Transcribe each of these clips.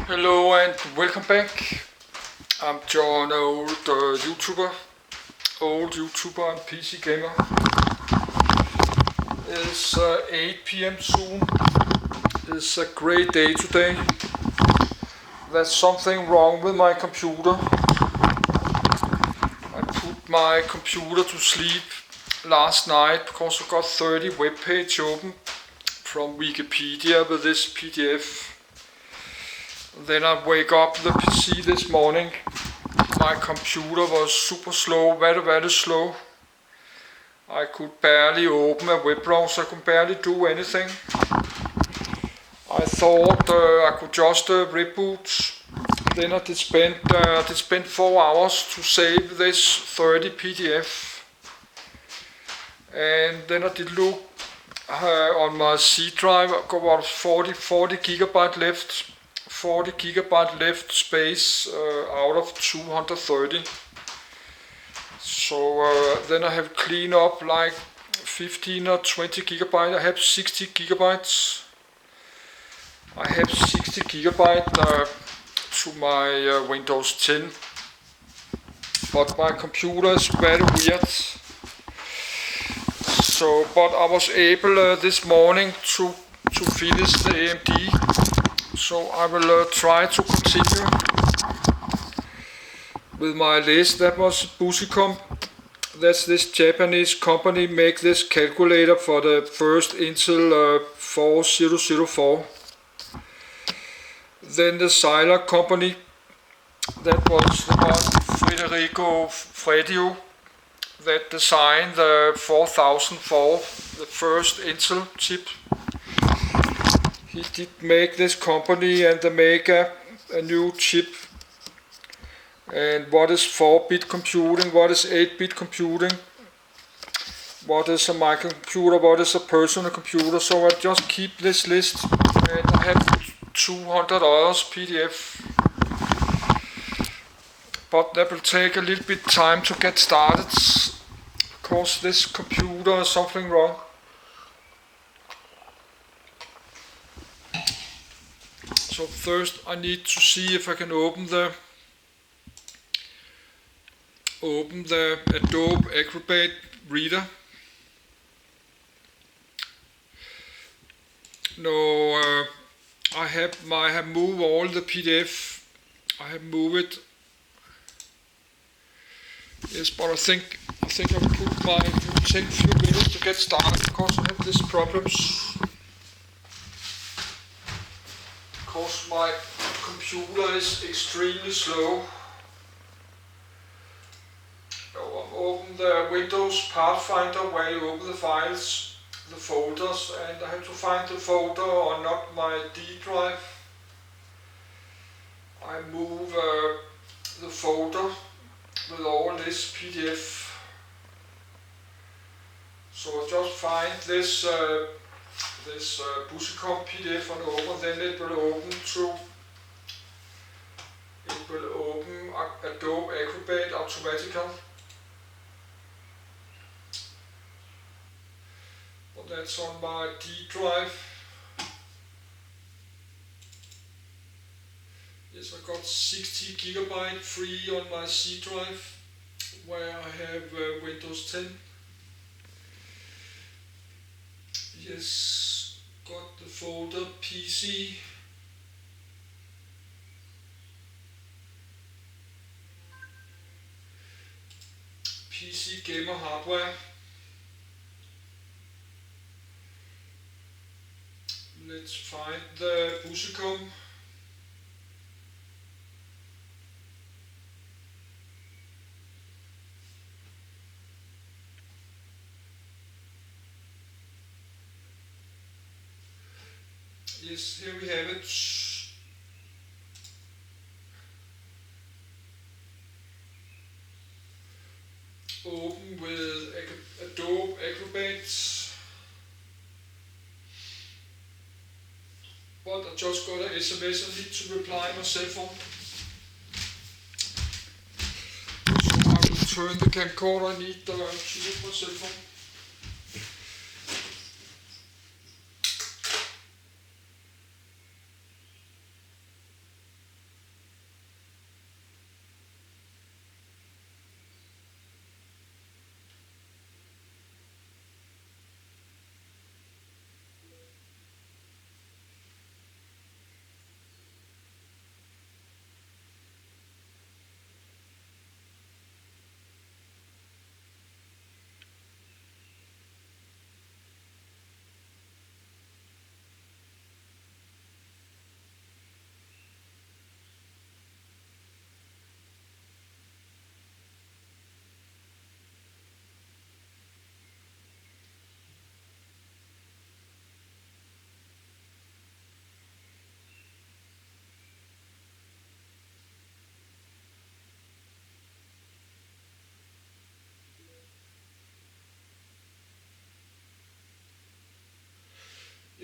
Hello and welcome back. I'm John, old YouTuber and PC gamer. It's 8 p.m. soon. It's a great day today. There's something wrong with my computer. I put my computer to sleep last night because I got 30 web page open from Wikipedia with this PDF. Then I wake up the PC this morning. My computer was super slow, very slow. I could barely open a web browser, I could barely do anything. I thought I could just reboot. Then I did spend 4 hours to save this 30 PDF. And then I did look on my C drive. I got about 40 gigabyte left. 40 gigabyte left space out of 230. So then I have cleaned up like 15 or 20 gigabytes. I have 60 gigabytes. I have 60 gigabyte to my Windows 10. But my computer is very weird. So, but I was able this morning to finish the AMD. So I will try to continue with my list. That was Busicom. That's this Japanese company make this calculator for the first Intel 4004. Then the Xyler company. That was the one Federico Fredio that designed the 4004, the first Intel chip. He did make this company and they make a new chip. And what is 4-bit computing? What is 8-bit computing? What is a microcomputer? What is a personal computer? So I just keep this list and I have 200 others PDF. But that will take a little bit time to get started because this computer is something wrong. So first I need to see if I can open the Adobe Acrobat Reader. No, I have moved all the PDF. I have moved it. Yes, but I think I will put it will take a few minutes to get started because I have these problems. Because my computer is extremely slow. I'm open the Windows Pathfinder where you open the files, the folders, and I have to find the folder or not my D drive. I move the folder with all this PDF. So I just find this Busicom PDF and open, then it will open Adobe Acrobat automatically. But that's on my D drive. Yes, I got 60 gigabyte free on my C drive where I have Windows 10. Yes, got the folder PC. PC gamer hardware. Let's find the Busicom. Yes, here we have it. Open with Adobe Acrobat. But I just got an SMS I need to reply my cell phone. So I will turn the camcorder. I need to use my cell phone.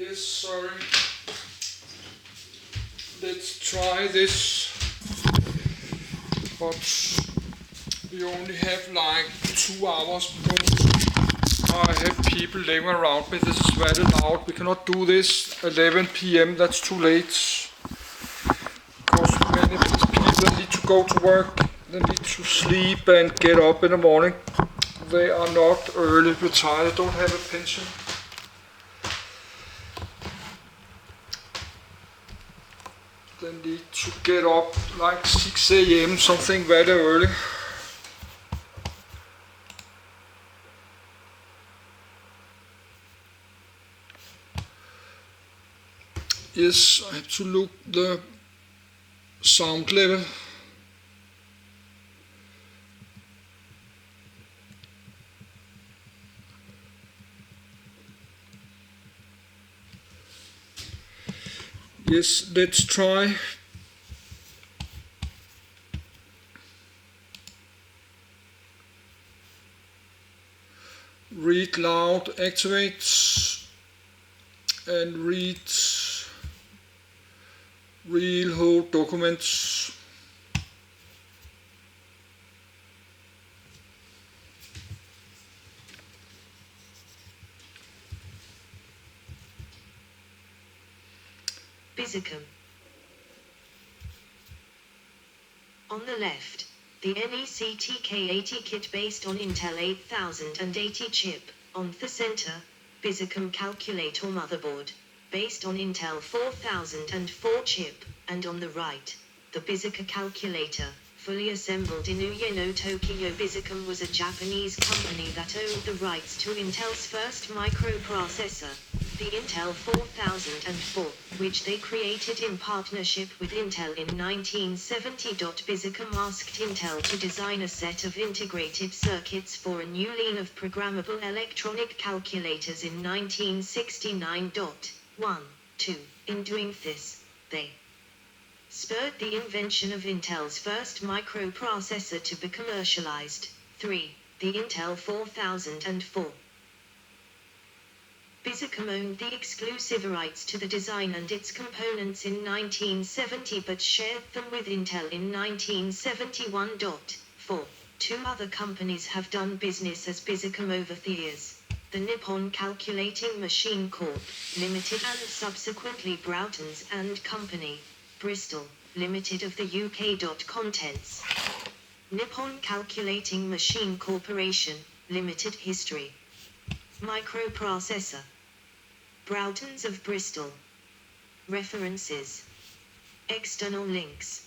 Yes, sorry. Let's try this. But we only have like 2 hours because I have people living around me. This is very loud. We cannot do this 11 p.m. That's too late. Because many of these people need to go to work. They need to sleep and get up in the morning. They are not early retired. They don't have a pension. They need to get up like 6 a.m. something very early. Yes, I have to look the sound level. Yes, let's try. Read loud activates and read real whole documents. Busicom. On the left, the NECTK80 kit based on Intel 8080 chip. On the center, Busicom calculator motherboard, based on Intel 4004 chip. And on the right, the Busicom calculator, fully assembled in Uyeno, Tokyo. Busicom was a Japanese company that owned the rights to Intel's first microprocessor, the Intel 4004, which they created in partnership with Intel in 1970. Busicom asked Intel to design a set of integrated circuits for a new line of programmable electronic calculators in 1969. 2. In doing this, they spurred the invention of Intel's first microprocessor to be commercialized. 3. The Intel 4004. Busicom owned the exclusive rights to the design and its components in 1970 but shared them with Intel in 1971. 4. 2 other companies have done business as Busicom over the years. The Nippon Calculating Machine Corp. Limited and subsequently Broughtons and Company, Bristol, Limited of the UK. Contents. Nippon Calculating Machine Corporation, Limited. History. Microprocessor. Broughtons of Bristol. References. External links.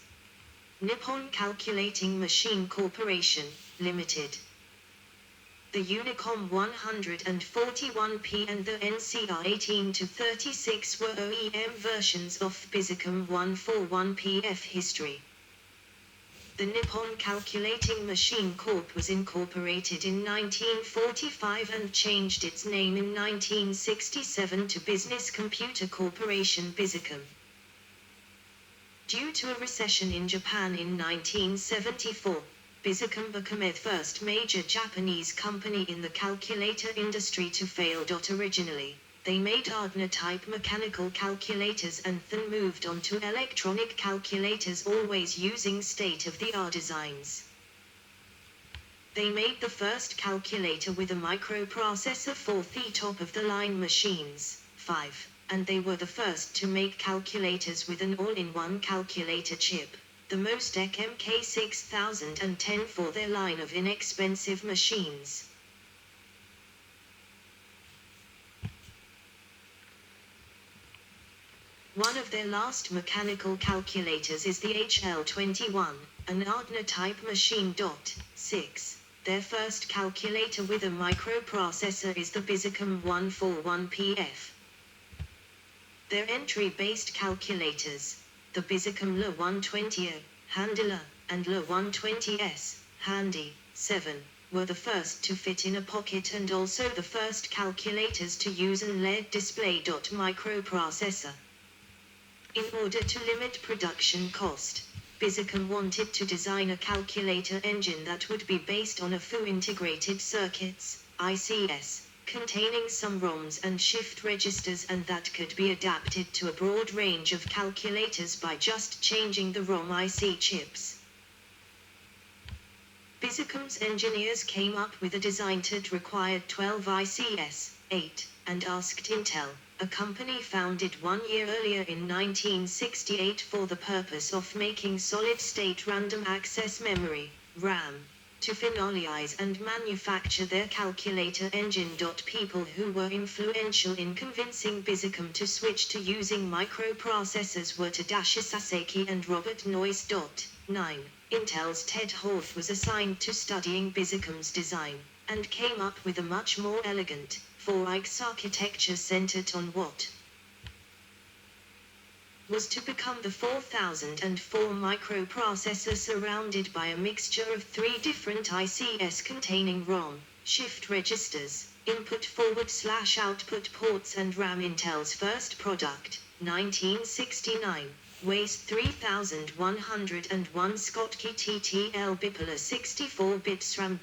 Nippon Calculating Machine Corporation, Limited. The Unicom 141P and the NCR 18-36 were OEM versions of Busicom 141PF. History. The Nippon Calculating Machine Corp. Was incorporated in 1945 and changed its name in 1967 to Business Computer Corporation Busicom. Due to a recession in Japan in 1974, Busicom became the first major Japanese company in the calculator industry to fail. Originally, they made Ardner-type mechanical calculators and then moved on to electronic calculators, always using state-of-the-art designs. They made the first calculator with a microprocessor for the top-of-the-line machines, 5, and they were the first to make calculators with an all-in-one calculator chip, the Mostek MK6010 for their line of inexpensive machines. One of their last mechanical calculators is the HL21, an Ardner-type machine. 6. Their first calculator with a microprocessor is the Busicom 141PF. Their entry-based calculators, the Busicom LA120, Handler, and LA120S, Handy, 7, were the first to fit in a pocket and also the first calculators to use an LED display. Microprocessor. In order to limit production cost, Busicom wanted to design a calculator engine that would be based on a few integrated circuits, ICS, containing some ROMs and shift registers, and that could be adapted to a broad range of calculators by just changing the ROM IC chips. Busicom's engineers came up with a design that required 12 ICs, 8, and asked Intel, a company founded 1 year earlier in 1968 for the purpose of making solid-state random access memory, RAM, to finalize and manufacture their calculator engine. People who were influential in convincing Busicom to switch to using microprocessors were Tadashi Sasaki and Robert Noyce. 9. Intel's Ted Horth was assigned to studying Busicom's design, and came up with a much more elegant, 4-IX architecture centered on what was to become the 4004 microprocessor, surrounded by a mixture of 3 different ICs containing ROM, shift registers, input/output ports, and RAM. Intel's first product, 1969, weighs 3101 Schottky TTL bipolar 64 bits RAM.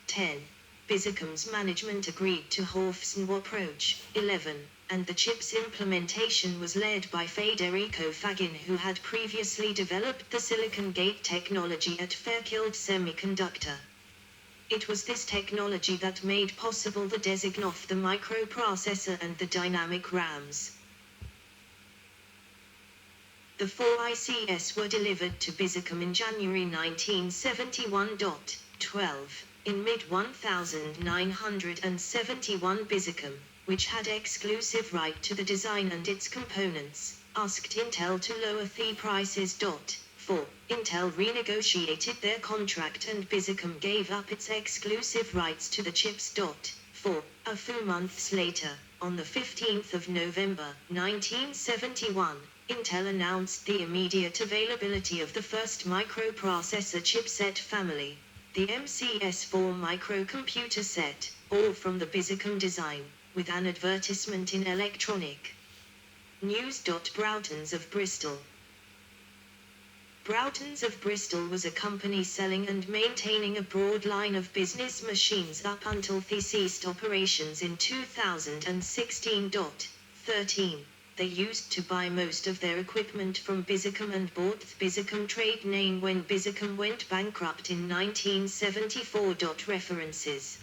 10. Busicom's management agreed to Horth's new approach, 11, and the chip's implementation was led by Federico Fagin, who had previously developed the silicon gate technology at Fairchild Semiconductor. It was this technology that made possible the design of the microprocessor and the dynamic RAMs. The 4 ICs were delivered to Busicom in January 1971. 12. In mid-1971, Busicom, which had exclusive right to the design and its components, asked Intel to lower the prices. 4. Intel renegotiated their contract and Busicom gave up its exclusive rights to the chips. 4. A few months later, on the 15th of November, 1971, Intel announced the immediate availability of the first microprocessor chipset family, the MCS4 microcomputer set, all from the Busicom design, with an advertisement in Electronic News. Broughtons of Bristol. Broughtons of Bristol was a company selling and maintaining a broad line of business machines up until they ceased operations in 2016. 13. They used to buy most of their equipment from Busicom and bought the Busicom trade name when Busicom went bankrupt in 1974. References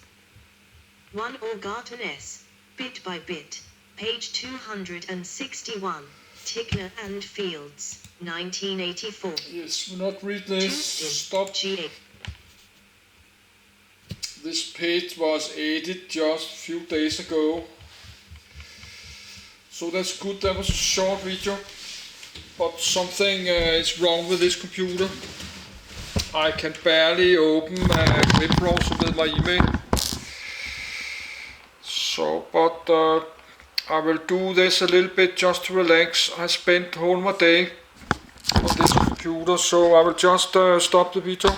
1. Orgarton S. Bit by Bit. Page 261. Tickner and Fields. 1984. Yes, we'll not read this. Stop. This page was edited just a few days ago. So that's good. That was a short video. But something is wrong with this computer. I can barely open a web browser with my email. So, but I will do this a little bit just to relax. I spent whole my day on this computer, so I will just stop the video.